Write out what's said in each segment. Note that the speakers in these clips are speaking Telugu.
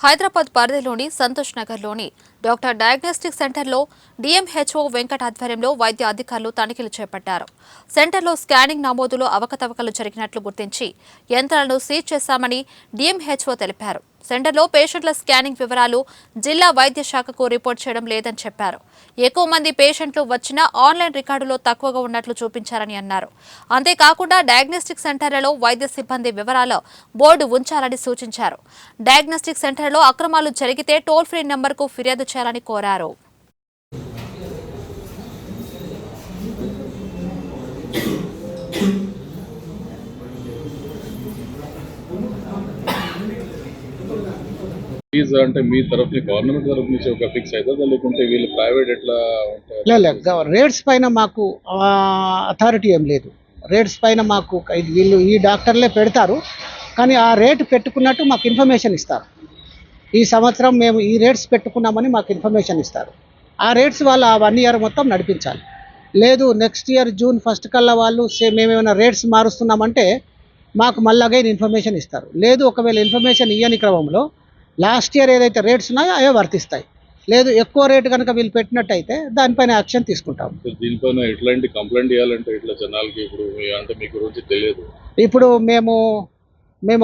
హైదరాబాద్ పరిధిలోని సంతోష్ నగర్లోని డాక్టర్ డయాగ్నోస్టిక్ సెంటర్లో డిఎంహెచ్ఓ వెంకట్ ఆధ్వర్యంలో వైద్య అధికారులు తనిఖీలు చేపట్టారు. సెంటర్లో స్కానింగ్ నమోదులో అవకతవకలు జరిగినట్లు గుర్తించి యంత్రాలను సీజ్ చేశామని డిఎంహెచ్ఓ తెలిపారు. సెంటర్లో పేషెంట్ల స్కానింగ్ వివరాలు జిల్లా వైద్య శాఖకు రిపోర్ట్ చేయడం లేదని చెప్పారు. ఎక్కువ మంది పేషెంట్లు వచ్చినా ఆన్లైన్ రికార్డులో తక్కువగా ఉన్నట్లు చూపించారని అన్నారు. అంతేకాకుండా డయాగ్నోస్టిక్ సెంటర్లలో వైద్య సిబ్బంది వివరాల బోర్డు ఉంచాలని సూచించారు. డయాగ్నోస్టిక్ సెంటర్లో అక్రమాలు జరిగితే టోల్ ఫ్రీ నెంబర్కు ఫిర్యాదు చేయాలని కోరారు. ఫీజు అంటే మీ తరఫున గవర్నమెంట్ తరఫు నుంచి ఒక ఫిక్స్ అవుతుందా లేకుంటే వీళ్ళు ప్రైవేట్ ఎట్లా ఉంటారు? రేట్స్ పైన మాకు అథారిటీ ఏం లేదు. రేట్స్ పైన మాకు వీళ్ళు ఈ డాక్టర్లే పెడతారు, కానీ ఆ రేటు పెట్టుకున్నట్టు మాకు ఇన్ఫర్మేషన్ ఇస్తారు. ఈ సంవత్సరం మేము ఈ రేట్స్ పెట్టుకున్నామని మాకు ఇన్ఫర్మేషన్ ఇస్తారు. ఆ రేట్స్ వాళ్ళు ఆ 1 ఇయర్ మొత్తం నడిపించాలి. లేదు నెక్స్ట్ ఇయర్ జూన్ 1 కల్లా వాళ్ళు మేమేమైనా రేట్స్ మారుస్తున్నామంటే మాకు మళ్ళీ ఇన్ఫర్మేషన్ ఇస్తారు. లేదు ఒకవేళ ఇన్ఫర్మేషన్ ఇవ్వని క్రమంలో లాస్ట్ ఇయర్ ఏదైతే రేట్స్ ఉన్నాయో అవే వర్తిస్తాయి. లేదు ఎక్కువ రేటు కనుక వీళ్ళు పెట్టినట్టయితే దానిపైన యాక్షన్ తీసుకుంటాం. దీనిపైన ఎట్లాంటి కంప్లైంట్ చేయాలంటే ఇట్లా జనాలకి ఇప్పుడు అంటే మీ గురించి తెలియదు. ఇప్పుడు మేము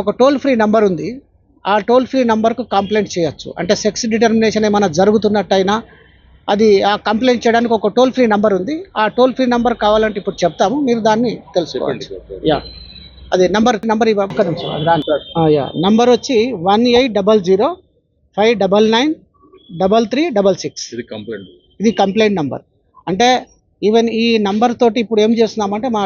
ఒక టోల్ ఫ్రీ నంబర్ ఉంది. ఆ టోల్ ఫ్రీ నంబర్కు కంప్లైంట్ చేయొచ్చు. అంటే సెక్స్ డిటర్మినేషన్ ఏమైనా జరుగుతున్నట్టయినా అది ఆ కంప్లైంట్ చేయడానికి ఒక టోల్ ఫ్రీ నంబర్ ఉంది. ఆ టోల్ ఫ్రీ నంబర్ కావాలంటే ఇప్పుడు చెప్తాము, మీరు దాన్ని తెలుసుకోండి. అది నంబర్ నంబర్ వచ్చి 1800599366. ఇది కంప్లైంట్ నంబర్. అంటే ఈవెన్ ఈ నంబర్ తోటి ఇప్పుడు ఏం చేస్తున్నామంటే మా